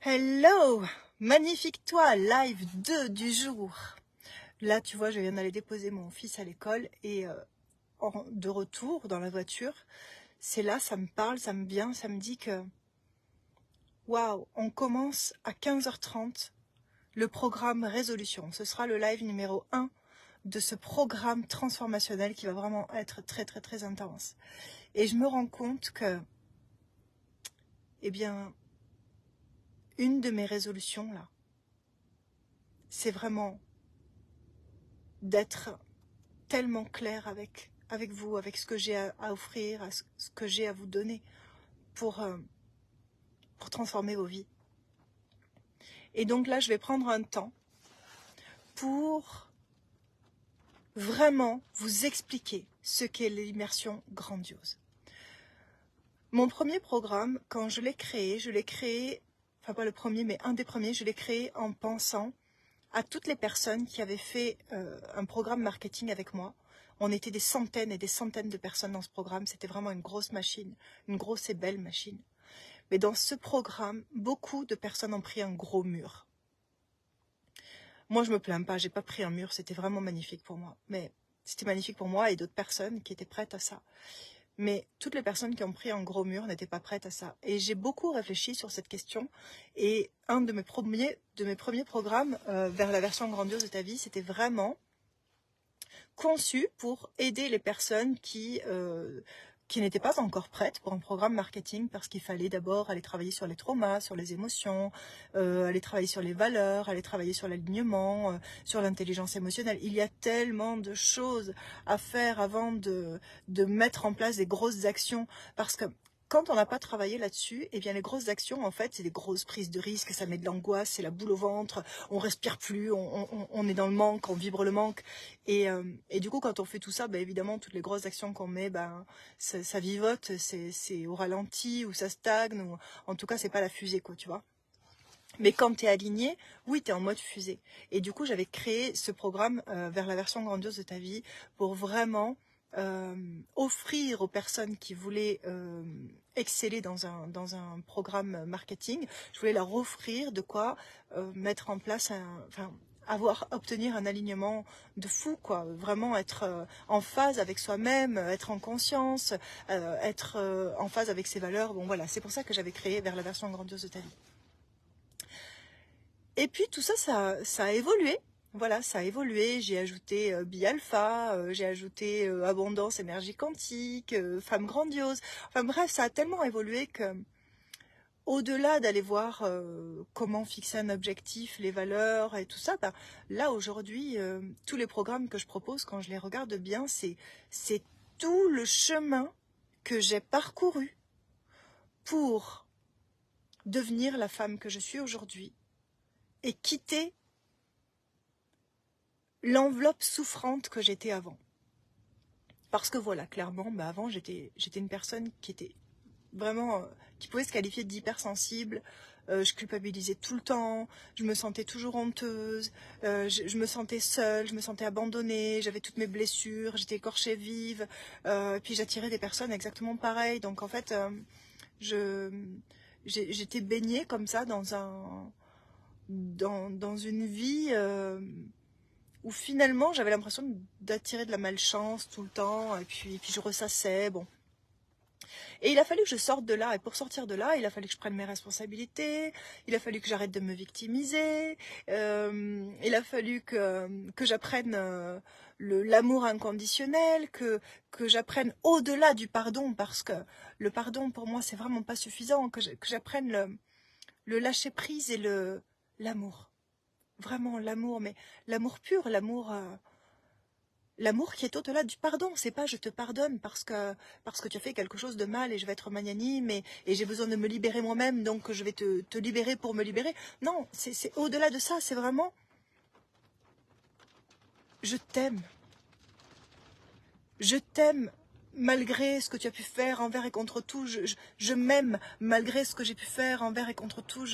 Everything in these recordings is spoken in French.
Hello, magnifique toi, live 2 du jour. Là, tu vois, je viens d'aller déposer mon fils à l'école et de retour dans la voiture, c'est là, ça me parle, ça me vient, ça me dit que waouh, on commence à 15h30 le programme Résolution. Ce sera le live numéro 1 de ce programme transformationnel qui va vraiment être très très très intense. Et je me rends compte que, eh bien, une de mes résolutions là, c'est vraiment d'être tellement clair avec vous, avec ce que j'ai à offrir, ce que j'ai à vous donner pour transformer vos vies. Et donc là, je vais prendre un temps pour vraiment vous expliquer ce qu'est l'immersion grandiose. Mon premier programme, quand je l'ai créé, enfin pas le premier, mais un des premiers, je l'ai créé en pensant à toutes les personnes qui avaient fait un programme marketing avec moi. On était des centaines et des centaines de personnes dans ce programme. C'était vraiment une grosse machine, une grosse et belle machine. Mais dans ce programme, beaucoup de personnes ont pris un gros mur. Moi, je me plains pas, j'ai pas pris un mur, c'était vraiment magnifique pour moi. Mais c'était magnifique pour moi et d'autres personnes qui étaient prêtes à ça. Mais toutes les personnes qui ont pris un gros mur n'étaient pas prêtes à ça. Et j'ai beaucoup réfléchi sur cette question. Et un de mes premiers programmes vers la version grandiose de ta vie, c'était vraiment conçu pour aider les personnes qui n'étaient pas encore prêtes pour un programme marketing, parce qu'il fallait d'abord aller travailler sur les traumas, sur les émotions, aller travailler sur les valeurs, aller travailler sur l'alignement, sur l'intelligence émotionnelle. Il y a tellement de choses à faire avant de mettre en place des grosses actions, parce que quand on n'a pas travaillé là-dessus, eh bien les grosses actions, en fait, c'est des grosses prises de risques, ça met de l'angoisse, c'est la boule au ventre, on respire plus, on est dans le manque, on vibre le manque. Et du coup, quand on fait tout ça, ben, évidemment, toutes les grosses actions qu'on met, ben, ça vivote, c'est au ralenti, ou ça stagne, ou en tout cas, c'est pas la fusée, quoi, tu vois. Mais quand tu es aligné, oui, tu es en mode fusée. Et du coup, j'avais créé ce programme vers la version grandiose de ta vie pour vraiment offrir aux personnes qui voulaient exceller dans un programme marketing. Je voulais leur offrir de quoi mettre en place obtenir un alignement de fou, quoi. Vraiment être en phase avec soi-même, être en conscience, être en phase avec ses valeurs. Bon, voilà, c'est pour ça que j'avais créé vers la version grandiose de ta vie. Et puis tout ça, ça a évolué. Voilà, ça a évolué. J'ai ajouté Bi-Alpha, j'ai ajouté Abondance, Énergie Quantique, Femme Grandiose. Enfin bref, ça a tellement évolué que, au-delà d'aller voir comment fixer un objectif, les valeurs et tout ça, ben, là aujourd'hui, tous les programmes que je propose, quand je les regarde bien, c'est tout le chemin que j'ai parcouru pour devenir la femme que je suis aujourd'hui et quitter l'enveloppe souffrante que j'étais avant. Parce que voilà, clairement, bah avant j'étais une personne qui était vraiment, qui pouvait se qualifier d'hypersensible. Je culpabilisais tout le temps, je me sentais toujours honteuse, je me sentais seule, je me sentais abandonnée, j'avais toutes mes blessures, j'étais écorchée vive, puis j'attirais des personnes exactement pareilles. Donc en fait, j'étais baignée comme ça dans une vie où finalement j'avais l'impression d'attirer de la malchance tout le temps, et puis je ressassais, bon. Et il a fallu que je sorte de là, et pour sortir de là, il a fallu que je prenne mes responsabilités, il a fallu que j'arrête de me victimiser, il a fallu que j'apprenne l'amour inconditionnel, que j'apprenne au-delà du pardon, parce que le pardon pour moi c'est vraiment pas suffisant, que j'apprenne le lâcher prise et l'amour. Vraiment l'amour, mais l'amour pur, l'amour qui est au-delà du pardon. C'est pas je te pardonne parce que tu as fait quelque chose de mal et je vais être magnanime et j'ai besoin de me libérer moi-même, donc je vais te libérer pour me libérer. Non, c'est au-delà de ça, c'est vraiment je t'aime. Je t'aime malgré ce que tu as pu faire envers et contre tout. Je m'aime malgré ce que j'ai pu faire envers et contre tout.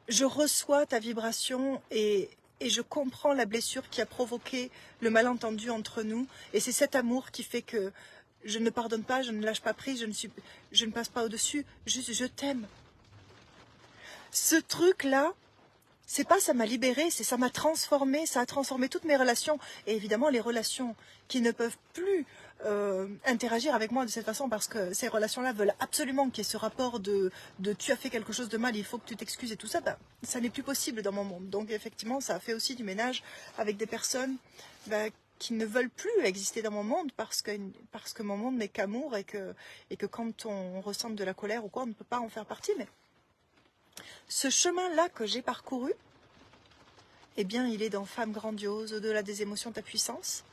Je reçois ta vibration et je comprends la blessure qui a provoqué le malentendu entre nous. Et c'est cet amour qui fait que je ne pardonne pas, je ne lâche pas prise, je ne passe pas au-dessus, juste je t'aime. Ce truc-là, c'est pas ça m'a libérée, c'est ça m'a transformée, ça a transformé toutes mes relations. Et évidemment, les relations qui ne peuvent plus interagir avec moi de cette façon, parce que ces relations-là veulent absolument qu'il y ait ce rapport de tu as fait quelque chose de mal, il faut que tu t'excuses et tout ça, ben, ça n'est plus possible dans mon monde. Donc effectivement, ça a fait aussi du ménage avec des personnes qui ne veulent plus exister dans mon monde parce que mon monde n'est qu'amour et que quand on ressent de la colère ou quoi, on ne peut pas en faire partie. Mais ce chemin-là que j'ai parcouru, eh bien, il est dans Femme grandiose, au-delà des émotions, ta puissance.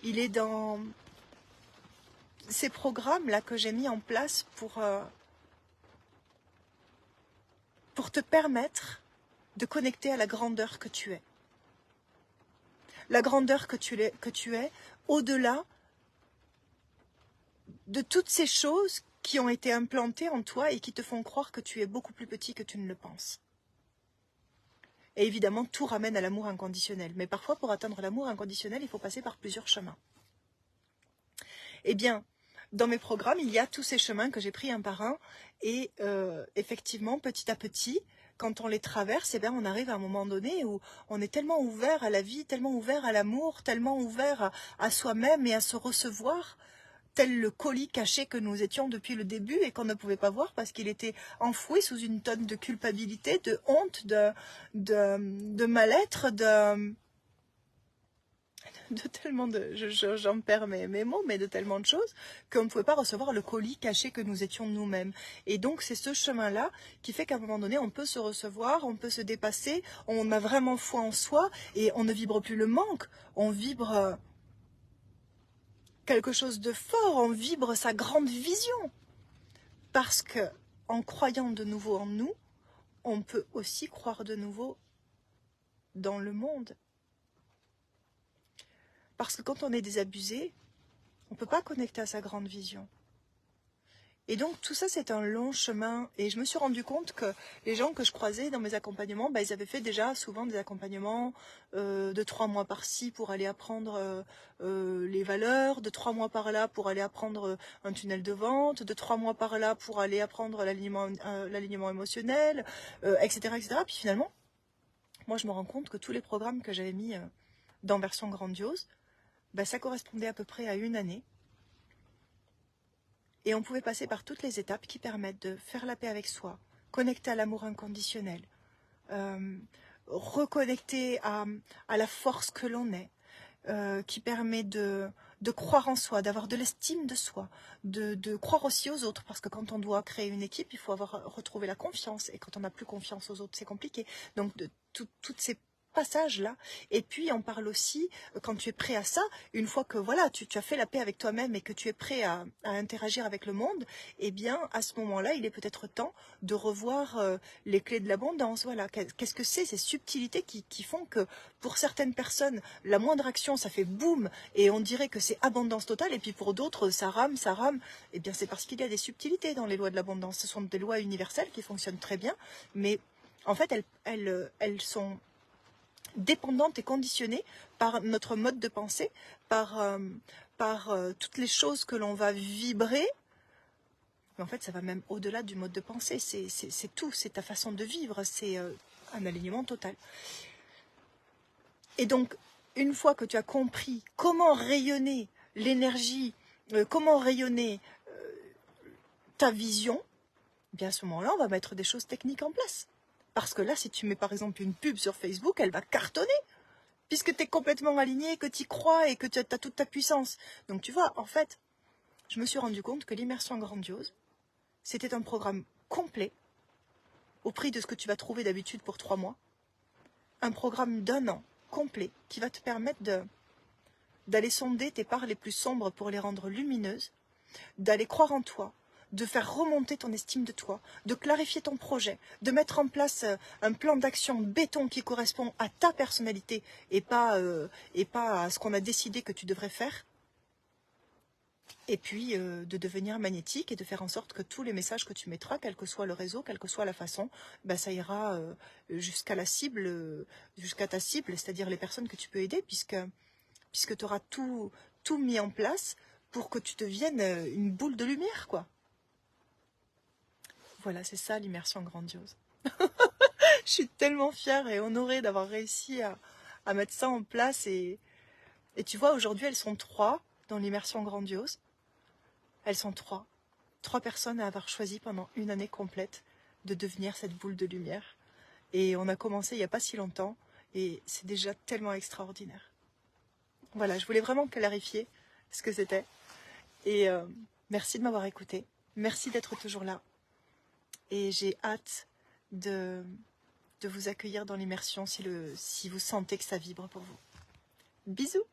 Il est dans ces programmes-là que j'ai mis en place pour te permettre de connecter à la grandeur que tu es. La grandeur que tu es, au-delà de toutes ces choses qui ont été implantées en toi et qui te font croire que tu es beaucoup plus petit que tu ne le penses. Et évidemment, tout ramène à l'amour inconditionnel. Mais parfois, pour atteindre l'amour inconditionnel, il faut passer par plusieurs chemins. Eh bien, dans mes programmes, il y a tous ces chemins que j'ai pris un par un. Et effectivement, petit à petit, quand on les traverse, eh bien, on arrive à un moment donné où on est tellement ouvert à la vie, tellement ouvert à l'amour, tellement ouvert à soi-même et à se recevoir, tel le colis caché que nous étions depuis le début et qu'on ne pouvait pas voir parce qu'il était enfoui sous une tonne de culpabilité, de honte, de mal-être, de tellement de... J'en perds mes mots, mais de tellement de choses qu'on ne pouvait pas recevoir le colis caché que nous étions nous-mêmes. Et donc c'est ce chemin-là qui fait qu'à un moment donné, on peut se recevoir, on peut se dépasser, on a vraiment foi en soi et on ne vibre plus le manque, on vibre quelque chose de fort, on vibre sa grande vision. Parce que en croyant de nouveau en nous, on peut aussi croire de nouveau dans le monde. Parce que quand on est désabusé, on ne peut pas connecter à sa grande vision. Et donc tout ça c'est un long chemin et je me suis rendu compte que les gens que je croisais dans mes accompagnements, ils avaient fait déjà souvent des accompagnements de 3 mois par-ci pour aller apprendre les valeurs, de 3 mois par-là pour aller apprendre un tunnel de vente, de 3 mois par-là pour aller apprendre l'alignement émotionnel, etc., etc. Puis finalement, moi je me rends compte que tous les programmes que j'avais mis dans version grandiose, ça correspondait à peu près à 1 année. Et on pouvait passer par toutes les étapes qui permettent de faire la paix avec soi, connecter à l'amour inconditionnel, reconnecter à la force que l'on est, qui permet de croire en soi, d'avoir de l'estime de soi, de croire aussi aux autres, parce que quand on doit créer une équipe, il faut retrouver la confiance, et quand on n'a plus confiance aux autres, c'est compliqué. Donc de toutes ces passages-là. Et puis on parle aussi, quand tu es prêt à ça, une fois que voilà, tu as fait la paix avec toi-même et que tu es prêt à interagir avec le monde, eh bien à ce moment-là, il est peut-être temps de revoir les clés de l'abondance. Voilà, qu'est-ce que c'est ces subtilités qui font que pour certaines personnes, la moindre action, ça fait boum, et on dirait que c'est abondance totale, et puis pour d'autres, ça rame, eh bien c'est parce qu'il y a des subtilités dans les lois de l'abondance. Ce sont des lois universelles qui fonctionnent très bien, mais en fait, elles sont dépendantes et conditionnées par notre mode de pensée, par toutes les choses que l'on va vibrer. Mais en fait, ça va même au-delà du mode de pensée. C'est tout, c'est ta façon de vivre, c'est un alignement total. Et donc, une fois que tu as compris comment rayonner l'énergie, comment rayonner ta vision, eh bien à ce moment-là, on va mettre des choses techniques en place. Parce que là, si tu mets par exemple une pub sur Facebook, elle va cartonner. Puisque tu es complètement aligné, que tu y crois et que tu as toute ta puissance. Donc tu vois, en fait, je me suis rendu compte que l'immersion grandiose, c'était un programme complet, au prix de ce que tu vas trouver d'habitude pour 3 mois. Un programme d'1 an, complet, qui va te permettre d'aller sonder tes parts les plus sombres pour les rendre lumineuses, d'aller croire en toi, de faire remonter ton estime de toi, de clarifier ton projet, de mettre en place un plan d'action béton qui correspond à ta personnalité et pas à ce qu'on a décidé que tu devrais faire. Et puis de devenir magnétique et de faire en sorte que tous les messages que tu mettras, quel que soit le réseau, quelle que soit la façon, ça ira jusqu'à la cible, jusqu'à ta cible, c'est-à-dire les personnes que tu peux aider, puisque tu auras tout mis en place pour que tu deviennes une boule de lumière, quoi. Voilà, c'est ça l'immersion grandiose. Je suis tellement fière et honorée d'avoir réussi à mettre ça en place. Et tu vois, aujourd'hui, elles sont 3 dans l'immersion grandiose. Elles sont 3. 3 personnes à avoir choisi pendant une année complète de devenir cette boule de lumière. Et on a commencé il n'y a pas si longtemps. Et c'est déjà tellement extraordinaire. Voilà, je voulais vraiment clarifier ce que c'était. Et merci de m'avoir écouté. Merci d'être toujours là. Et j'ai hâte de vous accueillir dans l'immersion si vous sentez que ça vibre pour vous. Bisous!